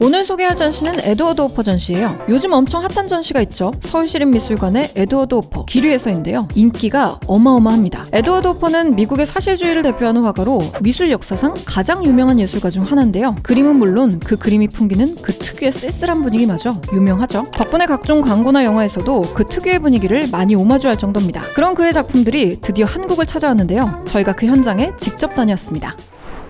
오늘 소개할 전시는 에드워드 호퍼 전시예요. 요즘 엄청 핫한 전시가 있죠. 서울시립미술관의 에드워드 호퍼 기류에서인데요. 인기가 어마어마합니다. 에드워드 호퍼는 미국의 사실주의를 대표하는 화가로 미술 역사상 가장 유명한 예술가 중 하나인데요. 그림은 물론 그 그림이 풍기는 그 특유의 쓸쓸한 분위기마저 유명하죠. 덕분에 각종 광고나 영화에서도 그 특유의 분위기를 많이 오마주할 정도입니다. 그런 그의 작품들이 드디어 한국을 찾아왔는데요. 저희가 그 현장에 직접 다녀왔습니다.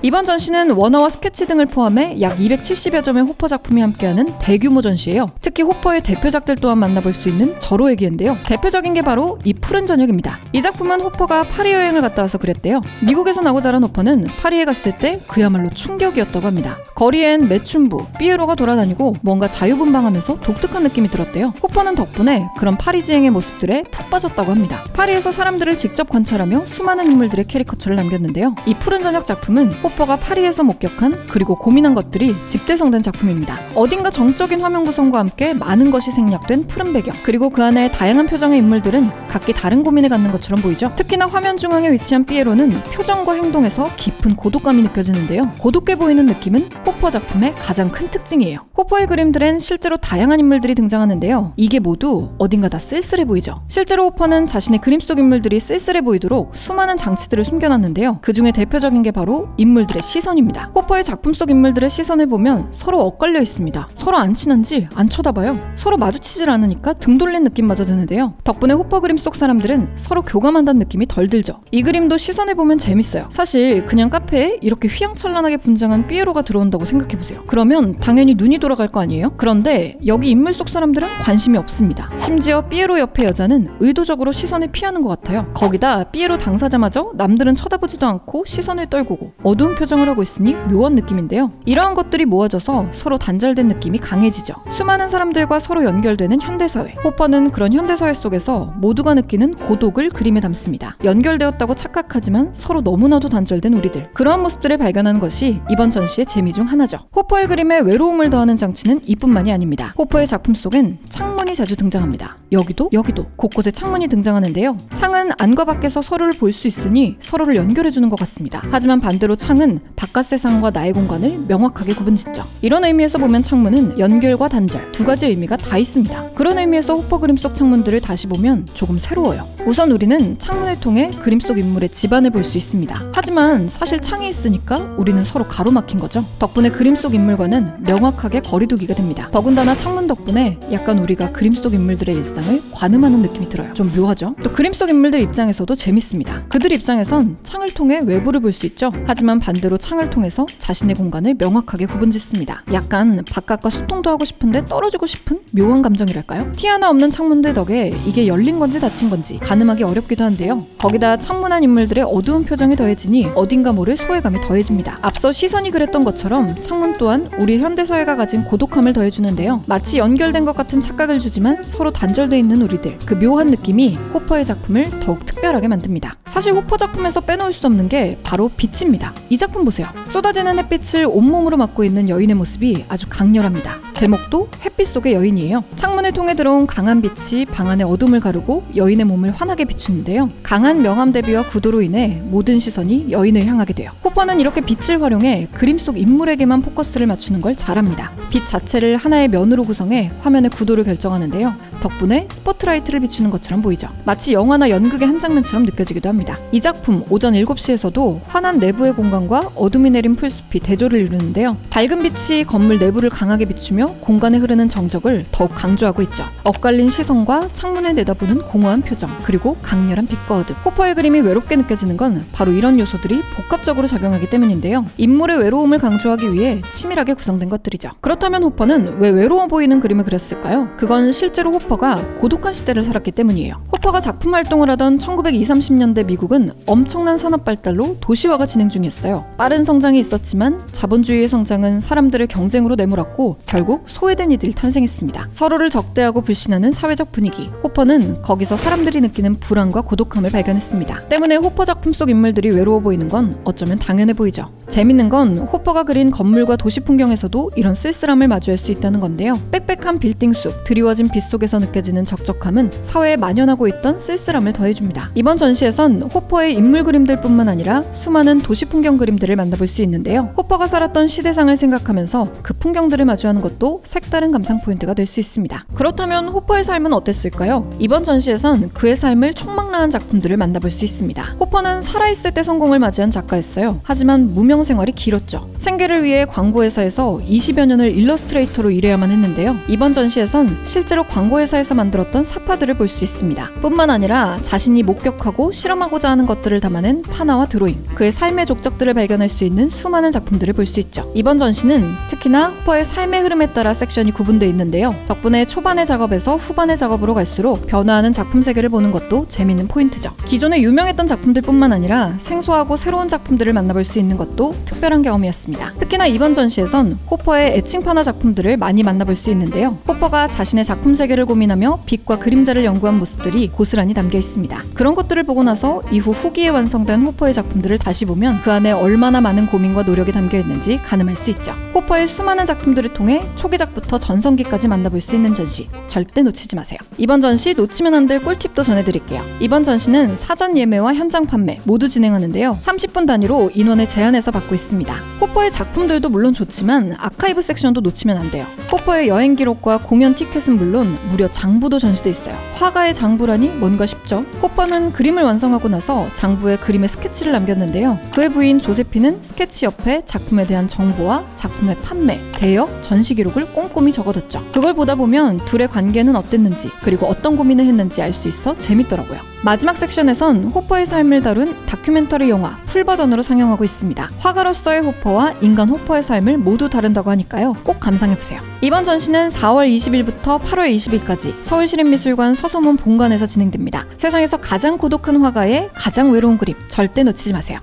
이번 전시는 원화와 스케치 등을 포함해 약 270여 점의 호퍼 작품이 함께하는 대규모 전시예요. 특히 호퍼의 대표작들 또한 만나볼 수 있는 절호의 기회인데요. 대표적인 게 바로 이 푸른 저녁입니다. 이 작품은 호퍼가 파리 여행을 갔다 와서 그랬대요. 미국에서 나고 자란 호퍼는 파리에 갔을 때 그야말로 충격이었다고 합니다. 거리엔 매춘부, 삐에로가 돌아다니고 뭔가 자유분방하면서 독특한 느낌이 들었대요. 호퍼는 덕분에 그런 파리지행의 모습들에 푹 빠졌다고 합니다. 파리에서 사람들을 직접 관찰하며 수많은 인물들의 캐리커처를 남겼는데요. 이 푸른 저녁 작품은 호퍼가 파리에서 목격한 그리고 고민한 것들이 집대성된 작품입니다. 어딘가 정적인 화면 구성과 함께 많은 것이 생략된 푸른 배경, 그리고 그 안에 다양한 표정의 인물들은 각기 다른 고민을 갖는 것처럼 보이죠. 특히나 화면 중앙에 위치한 삐에로는 표정과 행동에서 깊은 고독감이 느껴지는데요. 고독해 보이는 느낌은 호퍼 작품의 가장 큰 특징이에요. 호퍼의 그림들엔 실제로 다양한 인물들이 등장하는데요. 이게 모두 어딘가 다 쓸쓸해 보이죠. 실제로 호퍼는 자신의 그림 속 인물들이 쓸쓸해 보이도록 수많은 장치들을 숨겨놨는데요. 그 중에 대표적인 게 바로 인물들의 시선입니다. 호퍼의 작품 속 인물들의 시선을 보면 서로 엇갈려 있습니다. 서로 안 친한지 안 쳐다봐요. 서로 마주치질 않으니까 등 돌린 느낌마저 드는데요. 덕분에 호퍼 그림 속 사람들은 서로 교감한다는 느낌이 덜 들죠. 이 그림도 시선을 보면 재밌어요. 사실 그냥 카페에 이렇게 휘황찬란하게 분장한 삐에로가 들어온다고 생각해보세요. 그러면 당연히 눈이 돌아갈 거 아니에요? 그런데 여기 인물 속 사람들은 관심이 없습니다. 심지어 삐에로 옆에 여자는 의도적으로 시선을 피하는 것 같아요. 거기다 삐에로 당사자마저 남들은 쳐다보지도 않고 시선을 떨구고 어두운 표정을 하고 있으니 묘한 느낌인데요. 이러한 것들이 모아져서 서로 단절된 느낌이 강해지죠. 수많은 사람들과 서로 연결되는 현대사회. 호퍼는 그런 현대사회 속에서 모두가 느끼는 고독을 그림에 담습니다. 연결되었다고 착각하지만 서로 너무나도 단절된 우리들. 그러한 모습들을 발견하는 것이 이번 전시의 재미 중 하나죠. 호퍼의 그림에 외로움을 더하는 장치는 이뿐만이 아닙니다. 호퍼의 작품 속엔 창문이 자주 등장합니다. 여기도 곳곳에 창문이 등장하는데요. 창은 안과 밖에서 서로를 볼 수 있으니 서로를 연결해주는 것 같습니다. 하지만 반대로 창은 바깥 세상과 나의 공간을 명확하게 구분짓죠. 이런 의미에서 보면 창문은 연결과 단절, 두 가지 의미가 다 있습니다. 그런 의미에서 호퍼 그림 속 창문들을 다시 보면 조금 새로워요. 우선 우리는 창문을 통해 그림 속 인물의 집안을 볼 수 있습니다. 하지만 사실 창이 있으니까 우리는 서로 가로막힌 거죠. 덕분에 그림 속 인물과는 명확하게 거리두기가 됩니다. 더군다나 창문 덕분에 약간 우리가 그림 속 인물들의 일상을 관음하는 느낌이 들어요. 좀 묘하죠? 또 그림 속 인물들 입장에서도 재밌습니다. 그들 입장에선 창을 통해 외부를 볼 수 있죠. 하지만 반대로 창을 통해서 자신의 공간을 명확하게 구분짓습니다. 약간 바깥과 소통도 하고 싶은데 떨어지고 싶은 묘한 감정이랄까요? 티 하나 없는 창문들 덕에 이게 열린 건지 닫힌 건지 가늠하기 어렵기도 한데요. 거기다 창문 안 인물들의 어두운 표정이 더해지니 어딘가 모를 소외감이 더해집니다. 앞서 시선이 그랬던 것처럼 창문 또한 우리 현대사회가 가진 고독함을 더해주는데요. 마치 연결된 것 같은 착각을 주지만 서로 단절돼 있는 우리들. 그 묘한 느낌이 호퍼의 작품을 더욱 특별하게 만듭니다. 사실 호퍼 작품에서 빼놓을 수 없는 게 바로 빛입니다. 이 작품 보세요. 쏟아지는 햇빛을 온몸으로 맞고 있는 여인의 모습이 아주 강렬합니다. 제목도 햇빛 속의 여인이에요. 창문을 통해 들어온 강한 빛이 방 안의 어둠을 가르고 여인의 몸을 환하게 비추는데요. 강한 명암 대비와 구도로 인해 모든 시선이 여인을 향하게 돼요. 호퍼는 이렇게 빛을 활용해 그림 속 인물에게만 포커스를 맞추는 걸 잘합니다. 빛 자체를 하나의 면으로 구성해 화면의 구도를 결정하는데요. 덕분에 스포트라이트를 비추는 것처럼 보이죠. 마치 영화나 연극의 한 장면처럼 느껴지기도 합니다. 이 작품 오전 7시에서도 환한 내부의 공간과 어둠이 내린 풀숲이 대조를 이루는데요. 밝은 빛이 건물 내부를 강하게 비추며 공간에 흐르는 정적을 더욱 강조하고 있죠. 엇갈린 시선과 창문을 내다보는 공허한 표정, 그리고 강렬한 빛과 어둠. 호퍼의 그림이 외롭게 느껴지는 건 바로 이런 요소들이 복합적으로 작용하기 때문인데요. 인물의 외로움을 강조하기 위해 치밀하게 구성된 것들이죠. 그렇다면 호퍼는 왜 외로워 보이는 그림을 그렸을까요? 그건 실제로 호퍼가 고독한 시대를 살았기 때문이에요. 호퍼가 작품 활동을 하던 1920, 30년대 미국은 엄청난 산업 발달로 도시화가 진행 중이었어요. 빠른 성장이 있었지만 자본주의의 성장은 사람들을 경쟁으로 내몰았고 결국 소외된 이들이 탄생했습니다. 서로를 적대하고 불신하는 사회적 분위기. 호퍼는 거기서 사람들이 느끼는 불안과 고독함을 발견했습니다. 때문에 호퍼 작품 속 인물들이 외로워 보이는 건 어쩌면 당연해 보이죠. 재밌는 건 호퍼가 그린 건물과 도시 풍경에서도 이런 쓸쓸함을 마주할 수 있다는 건데요. 빽빽한 빌딩 숲, 드리워진 빛 속에서 느껴지는 적적함은 사회에 만연하고 있던 쓸쓸함을 더해줍니다. 이번 전시에선 호퍼의 인물 그림들뿐만 아니라 수많은 도시 풍경 그림들을 만나볼 수 있는데요. 호퍼가 살았던 시대상을 생각하면서 그 풍경들을 마주하는 것도 색다른 감상 포인트가 될 수 있습니다. 그렇다면 호퍼의 삶은 어땠을까요? 이번 전시에선 그의 삶을 촉망라한 작품들을 만나볼 수 있습니다. 호퍼는 살아있을 때 성공을 맞이한 작가였어요. 하지만 무명 생활이 길었죠. 생계를 위해 광고회사에서 20여 년을 일러스트레이터로 일해야만 했는데요. 이번 전시에선 실제로 광고회사에서 만들었던 사파들을 볼 수 있습니다. 뿐만 아니라 자신이 목격하고 실험하고자 하는 것들을 담아낸 파나와 드로잉, 그의 삶의 족적들을 발견할 수 있는 수많은 작품들을 볼 수 있죠. 이번 전시는 특히나 호퍼의 삶의 흐름에 따라 섹션이 구분되어 있는데요. 덕분에 초반의 작업에서 후반의 작업으로 갈수록 변화하는 작품 세계를 보는 것도 재미있는 포인트죠. 기존에 유명했던 작품들뿐만 아니라 생소하고 새로운 작품들을 만나볼 수 있는 것도 특별한 경험이었습니다. 특히나 이번 전시에선 호퍼의 애칭판화 작품들을 많이 만나볼 수 있는데요. 호퍼가 자신의 작품 세계를 고민하며 빛과 그림자를 연구한 모습들이 고스란히 담겨 있습니다. 그런 것들을 보고 나서 이후 후기에 완성된 호퍼의 작품들을 다시 보면 그 안에 얼마나 많은 고민과 노력이 담겨 있는지 가늠할 수 있죠. 호퍼의 수많은 작품들을 통해 초기작부터 전성기까지 만나볼 수 있는 전시, 절대 놓치지 마세요. 이번 전시 놓치면 안 될 꿀팁도 전해드릴게요. 이번 전시는 사전 예매와 현장 판매 모두 진행하는데요. 30분 단위로 인원을 제한해서 받고 있습니다. 호퍼의 작품들도 물론 좋지만 아카이브 섹션도 놓치면 안 돼요. 호퍼의 여행 기록과 공연 티켓은 물론 무려 장부도 전시돼 있어요. 화가의 장부라니 뭔가 싶죠? 호퍼는 그림을 완성하고 나서 장부에 그림의 스케치를 남겼는데요. 그의 부인 조세피는 스케치 옆에 작품에 대한 정보와 작품의 판매, 대여, 전시 기록을 꼼꼼히 적어뒀죠. 그걸 보다 보면 둘의 관계는 어땠는지 그리고 어떤 고민을 했는지 알 수 있어 재밌더라고요. 마지막 섹션에선 호퍼의 삶을 다룬 다큐멘터리 영화 풀버전으로 상영하고 있습니다. 화가로서의 호퍼와 인간 호퍼의 삶을 모두 다룬다고 하니까요. 꼭 감상해보세요. 이번 전시는 4월 20일부터 8월 20일까지 서울시립미술관 서소문 본관에서 진행됩니다. 세상에서 가장 고독한 화가의 가장 외로운 그림 절대 놓치지 마세요.